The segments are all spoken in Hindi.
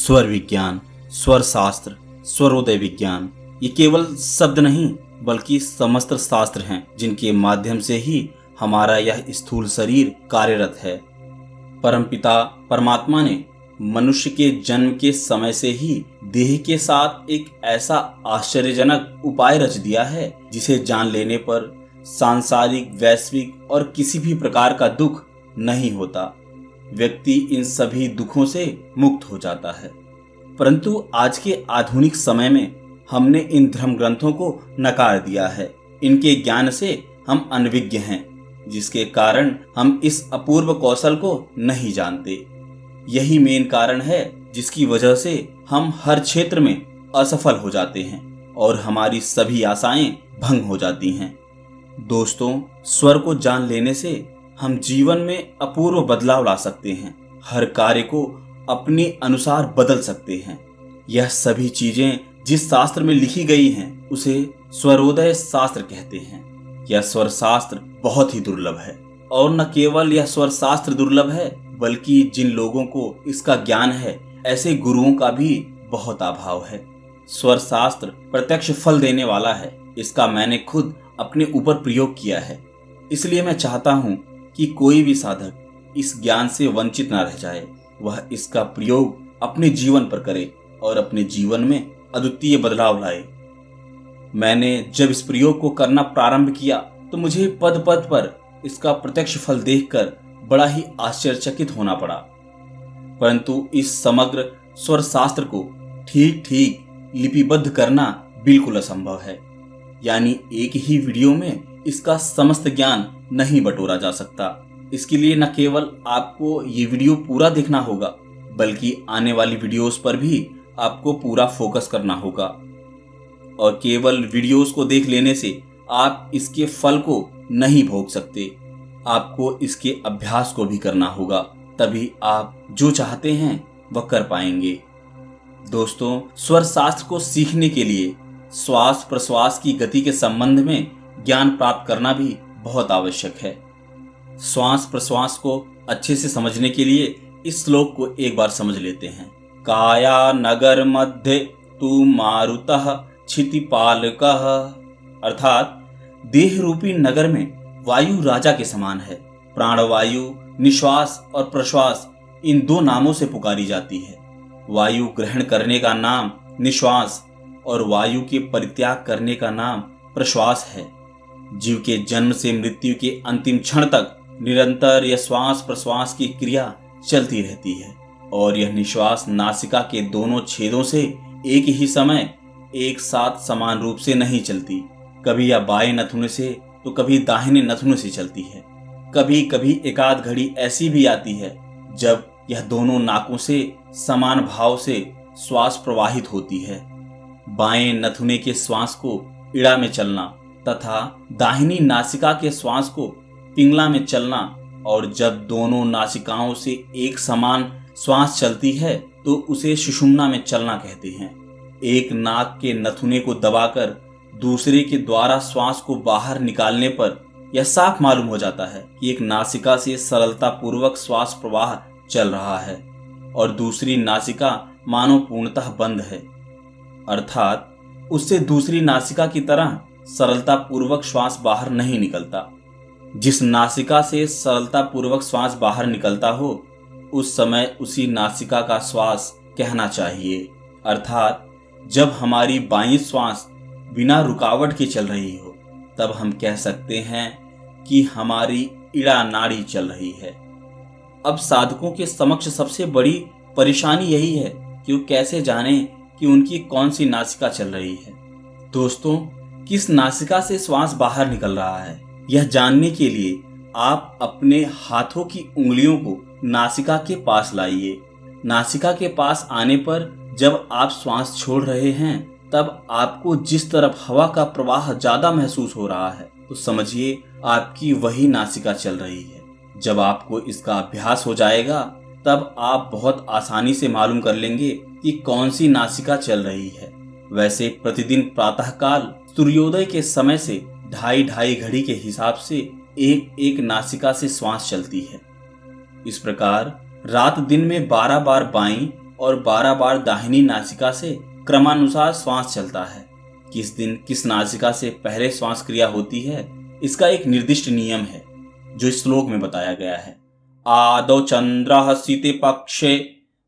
स्वर विज्ञान, स्वर शास्त्र, स्वरोदय विज्ञान ये केवल शब्द नहीं बल्कि समस्त शास्त्र हैं जिनके माध्यम से ही हमारा यह स्थूल शरीर कार्यरत है। परमपिता परमात्मा ने मनुष्य के जन्म के समय से ही देह के साथ एक ऐसा आश्चर्यजनक उपाय रच दिया है जिसे जान लेने पर सांसारिक, वैश्विक और किसी भी प्रकार का दुख नहीं होता। व्यक्ति इन सभी दुखों से मुक्त हो जाता है। परंतु आज के आधुनिक समय में हमने इन धर्म ग्रंथों को नकार दिया है। इनके ज्ञान से हम अनभिज्ञ हैं, जिसके कारण हम इस अपूर्व कौशल को नहीं जानते। यही मेन कारण है जिसकी वजह से हम हर क्षेत्र में असफल हो जाते हैं और हमारी सभी आशाएं भंग हो जाती हैं। दोस्तों, स्वर को जान लेने से हम जीवन में अपूर्व बदलाव ला सकते हैं, हर कार्य को अपने अनुसार बदल सकते हैं। यह सभी चीजें जिस शास्त्र में लिखी गई हैं उसे स्वरोदय शास्त्र कहते हैं। यह स्वर शास्त्र बहुत ही दुर्लभ है और न केवल यह स्वर शास्त्र दुर्लभ है बल्कि जिन लोगों को इसका ज्ञान है ऐसे गुरुओं का भी बहुत अभाव है। स्वर शास्त्र प्रत्यक्ष फल देने वाला है। इसका मैंने खुद अपने ऊपर प्रयोग किया है। इसलिए मैं चाहता हूँ कि कोई भी साधक इस ज्ञान से वंचित न रह जाए। वह इसका प्रयोग अपने जीवन पर करे और अपने जीवन में अद्वितीय बदलाव लाए। मैंने जब इस प्रयोग को करना प्रारंभ किया तो मुझे पद पद पर इसका प्रत्यक्ष फल देखकर बड़ा ही आश्चर्यचकित होना पड़ा। परंतु इस समग्र स्वर शास्त्र को ठीक ठीक लिपिबद्ध करना बिल्कुल असंभव है। यानी एक ही वीडियो में इसका समस्त ज्ञान नहीं बटोरा जा सकता। इसके लिए न केवल आपको ये वीडियो पूरा देखना होगा बल्कि आने वाली वीडियोस पर भी आपको पूरा फोकस करना होगा। और केवल वीडियोस को देख लेने से आप इसके फल को नहीं भोग सकते। आपको इसके अभ्यास को भी करना होगा, तभी आप जो चाहते हैं वह कर पाएंगे। दोस्तों, स्वर शास्त्र को सीखने के लिए श्वास प्रश्वास की गति के संबंध में ज्ञान प्राप्त करना भी बहुत आवश्यक है। श्वास प्रश्वास को अच्छे से समझने के लिए इस श्लोक को एक बार समझ लेते हैं। काया नगर मध्य तू मारुतः क्षितिपालकः, अर्थात देह रूपी नगर में वायु राजा के समान है। प्राणवायु निश्वास और प्रश्वास इन दो नामों से पुकारी जाती है। वायु ग्रहण करने का नाम निश्वास और वायु के परित्याग करने का नाम प्रश्वास है। जीव के जन्म से मृत्यु के अंतिम क्षण तक निरंतर यह श्वास प्रश्वास की क्रिया चलती रहती है और यह निश्वास नासिका के दोनों छेदों से एक ही समय एक साथ समान रूप से नहीं चलती। कभी यह बाएं नथुने से तो कभी दाहिने नथुने से चलती है। कभी कभी एकाध घड़ी ऐसी भी आती है जब यह दोनों नाकों से समान भाव से श्वास प्रवाहित होती है। बाएं नथुने के श्वास को इड़ा में चलना तथा दाहिनी नासिका के श्वास को पिंगला में चलना, और जब दोनों नासिकाओं से एक समान श्वास चलती है तो उसे सुषुम्ना में चलना कहते हैं। एक नाक के नथुने को दबाकर दूसरे के द्वारा श्वास को बाहर निकालने पर यह साफ मालूम हो जाता है कि एक नासिका से सरलता पूर्वक श्वास प्रवाह चल रहा है और दूसरी नासिका मानो पूर्णतः बंद है, अर्थात उससे दूसरी नासिका की तरह सरलता पूर्वक श्वास बाहर नहीं निकलता। जिस नासिका से सरलता पूर्वक श्वास बाहर निकलता हो उस समय उसी नासिका का श्वास कहना चाहिए। अर्थात जब हमारी बाईं श्वास बिना रुकावट के चल रही हो तब हम कह सकते हैं कि हमारी इड़ा नाड़ी चल रही है। अब साधकों के समक्ष सबसे बड़ी परेशानी यही है कि वो कैसे जाने कि उनकी कौन सी नासिका चल रही है। दोस्तों, किस नासिका से श्वास बाहर निकल रहा है यह जानने के लिए आप अपने हाथों की उंगलियों को नासिका के पास लाइए। नासिका के पास आने पर जब आप श्वास छोड़ रहे हैं तब आपको जिस तरफ हवा का प्रवाह ज्यादा महसूस हो रहा है तो समझिए आपकी वही नासिका चल रही है। जब आपको इसका अभ्यास हो जाएगा तब आप बहुत आसानी से मालूम कर लेंगे कि कौन सी नासिका चल रही है। वैसे प्रतिदिन प्रातःकाल सूर्योदय के समय से 2.5 घड़ी के हिसाब से एक एक नासिका से श्वास चलती है। इस प्रकार रात दिन में 12 बार बाईं और 12 बार दाहिनी नासिका से क्रमानुसार श्वास चलता है। किस दिन किस नासिका से पहले श्वास क्रिया होती है, इसका एक निर्दिष्ट नियम है जो इस श्लोक में बताया गया है। आदौ चंद्रः सिते पक्षे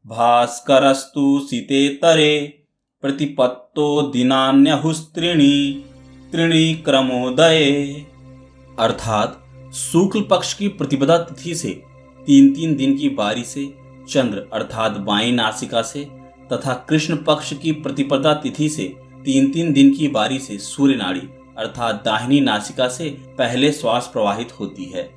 भास्करस्तु सिते तरे प्रतिपत्तो दिनान्यहुस्त्रीणि त्रीणि क्रमोदये। अर्थात शुक्ल पक्ष की प्रतिपदा तिथि से 3-3 दिन की बारी से चंद्र अर्थात बाईं नासिका से तथा कृष्ण पक्ष की प्रतिपदा तिथि से 3-3 दिन की बारी से सूर्य नाड़ी अर्थात दाहिनी नासिका से पहले श्वास प्रवाहित होती है।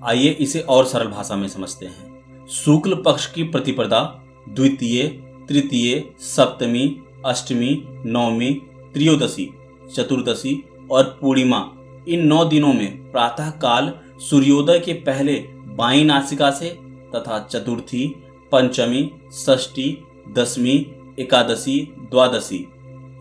आइए इसे और सरल भाषा में समझते हैं। शुक्ल पक्ष की प्रतिपदा द्वितीय, तृतीय, सप्तमी, अष्टमी, नवमी, त्रयोदशी, चतुर्दशी और पूर्णिमा, इन 9 दिनों में प्रातः काल सूर्योदय के पहले बाईं नासिका से तथा चतुर्थी, पंचमी, षष्ठी, दशमी, एकादशी, द्वादशी,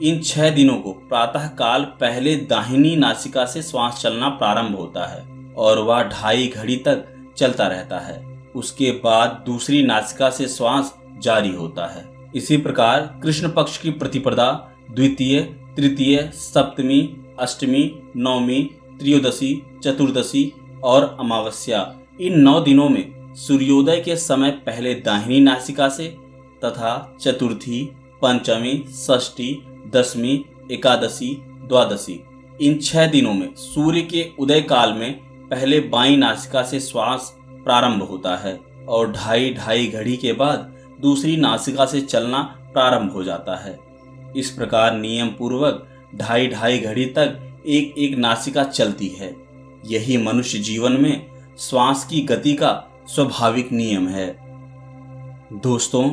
इन 6 दिनों को प्रातः काल पहले दाहिनी नासिका से श्वास चलना प्रारंभ होता है और वह 2.5 घड़ी तक चलता रहता है। उसके बाद दूसरी नासिका से श्वास जारी होता है। इसी प्रकार कृष्ण पक्ष की प्रतिपदा द्वितीय, तृतीय, सप्तमी, अष्टमी, नवमी, त्रयोदशी, चतुर्दशी और अमावस्या, इन 9 दिनों में सूर्योदय के समय पहले दाहिनी नासिका से तथा चतुर्थी, पंचमी, षष्ठी, दशमी, एकादशी, द्वादशी, इन 6 दिनों में सूर्य के उदय काल में पहले बाईं नासिका से श्वास प्रारंभ होता है और 2.5 घड़ी के बाद दूसरी नासिका से चलना प्रारंभ हो जाता है। इस प्रकार नियम पूर्वक 2.5 घड़ी तक एक नासिका चलती है। यही मनुष्य जीवन में श्वास की गति का स्वाभाविक नियम है। दोस्तों,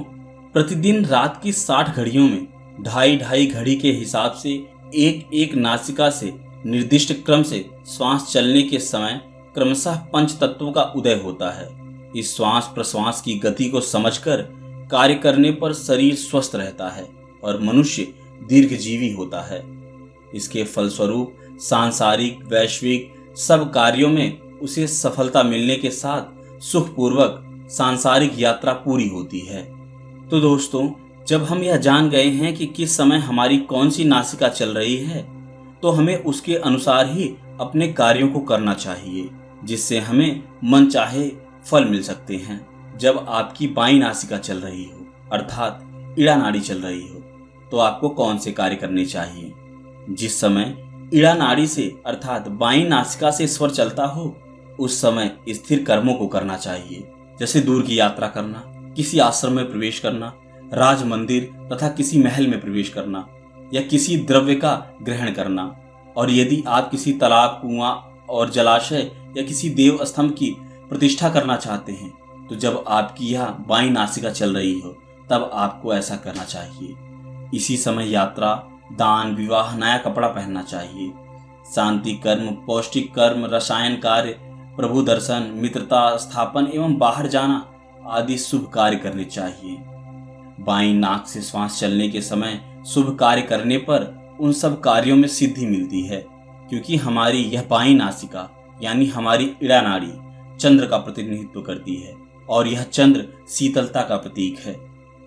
प्रतिदिन रात की 60 घड़ियों में 2.5 घड़ी के हिसाब से एक नासिका से निर्दिष्ट क्रम से श्वास चलने के समय क्रमशः पंच तत्वों का उदय होता है। इस श्वास प्रश्वास की गति को समझकर कार्य करने पर शरीर स्वस्थ रहता है और मनुष्य दीर्घजीवी होता है। इसके फलस्वरूप सांसारिक वैश्विक सब कार्यों में उसे सफलता मिलने के साथ सुखपूर्वक सांसारिक यात्रा पूरी होती है। तो दोस्तों, जब हम यह जान गए हैं कि किस समय हमारी कौन सी नासिका चल रही है, तो हमें उसके अनुसार ही अपने कार्यों को करना चाहिए, जिससे हमें मन चाहे फल मिल सकते हैं। जब आपकी बाईं नासिका चल रही हो अर्थात इड़ा नाड़ी चल रही हो, तो आपको कौन से कार्य करने चाहिए? जिस समय इड़ा नाड़ी से अर्थात बाईं नासिका से स्वर चलता हो, उस समय स्थिर कर्मों को करना चाहिए, जैसे दूर की यात्रा करना, किसी आश्रम में प्रवेश करना, राज मंदिर तथा किसी महल में प्रवेश करना या किसी द्रव्य का ग्रहण करना। और यदि आप किसी तालाब, कुआं और जलाशय या किसी देव स्तंभ की प्रतिष्ठा करना चाहते हैं, तो जब आपकी यह बाईं नासिका चल रही हो, तब आपको ऐसा करना चाहिए। इसी समय यात्रा, दान, विवाह, नया कपड़ा पहनना चाहिए। शांति कर्म, पौष्टिक कर्म, रसायन कार्य, प्रभु दर्शन, मित्रता स्थापन एवं बाहर जाना आदि शुभ कार्य करने चाहिए। बाईं नाक से श्वास चलने के समय शुभ कार्य करने पर उन सब कार्यों में सिद्धि मिलती है, क्योंकि हमारी यह बाईं नासिका यानी हमारी इड़ा नाड़ी चंद्र का प्रतिनिधित्व करती है और यह चंद्र शीतलता का प्रतीक है।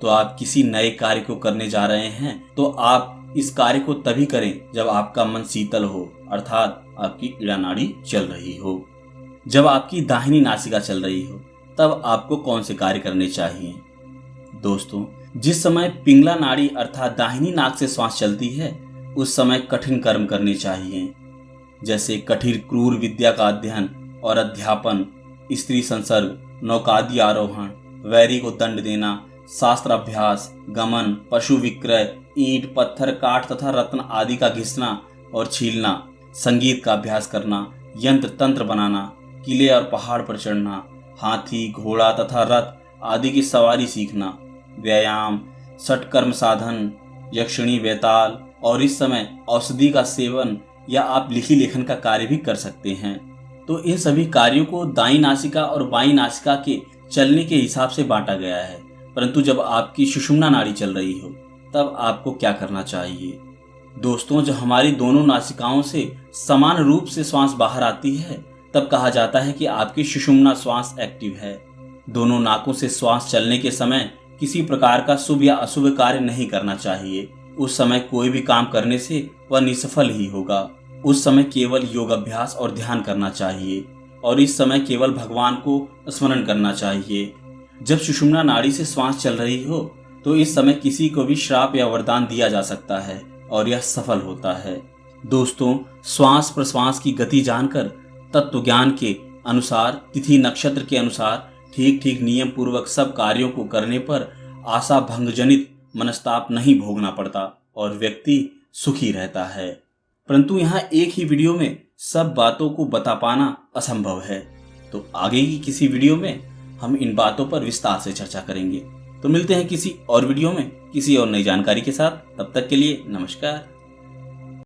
तो आप किसी नए कार्य को करने जा रहे हैं, तो आप इस कार्य को तभी करें जब आपका मन शीतल हो, अर्थात आपकी इड़ा नाड़ी चल रही हो। जब आपकी दाहिनी नासिका चल रही हो, तब आपको कौन से कार्य करने चाहिए? दोस्तों, जिस समय पिंगला नाड़ी अर्थात दाहिनी नाक से श्वास चलती है, उस समय कठिन कर्म करने चाहिए, जैसे कठिन क्रूर विद्या का अध्ययन और अध्यापन, स्त्री संसर्ग, नौकादि आरोहण, वैरी को दंड देना, शास्त्राभ्यास, गमन, पशु विक्रय, ईंट, पत्थर, काठ तथा रत्न आदि का घिसना और छीलना, संगीत का अभ्यास करना, यंत्र तंत्र बनाना, किले और पहाड़ पर चढ़ना, हाथी, घोड़ा तथा रथ आदि की सवारी सीखना, व्यायाम, षटकर्म साधन, यक्षिणी, वेताल और इस समय औषधि का सेवन या आप लिखी लेखन का कार्य भी कर सकते हैं। तो इन सभी कार्यों को दाईं नासिका और बाईं नासिका के चलने के हिसाब से बांटा गया है। परंतु जब आपकी सुषुम्ना नाड़ी चल रही हो, तब आपको क्या करना चाहिए? दोस्तों, जब हमारी दोनों नासिकाओं से समान रूप से श्वास बाहर आती है, तब कहा जाता है कि आपकी सुषुम्ना श्वास एक्टिव है। दोनों नाकों से श्वास चलने के समय किसी प्रकार का शुभ या अशुभ कार्य नहीं करना चाहिए। उस समय कोई भी काम करने से वह निसफल ही होगा। उस समय केवल योग अभ्यास और ध्यान करना चाहिए और इस समय केवल भगवान को स्मरण करना चाहिए। जब सुषुम्ना नाड़ी से श्वास चल रही हो तो इस समय किसी को भी श्राप या वरदान दिया जा सकता है और यह सफल होता है। दोस्तों, श्वास प्रश्वास की गति जानकर तत्व ज्ञान के अनुसार तिथि नक्षत्र के अनुसार ठीक ठीक नियम पूर्वक सब कार्यों को करने पर आशा भंग जनित मनस्ताप नहीं भोगना पड़ता और व्यक्ति सुखी रहता है। परंतु यहाँ एक ही वीडियो में सब बातों को बता पाना असंभव है, तो आगे की किसी वीडियो में हम इन बातों पर विस्तार से चर्चा करेंगे। तो मिलते हैं किसी और वीडियो में किसी और नई जानकारी के साथ। तब तक के लिए नमस्कार।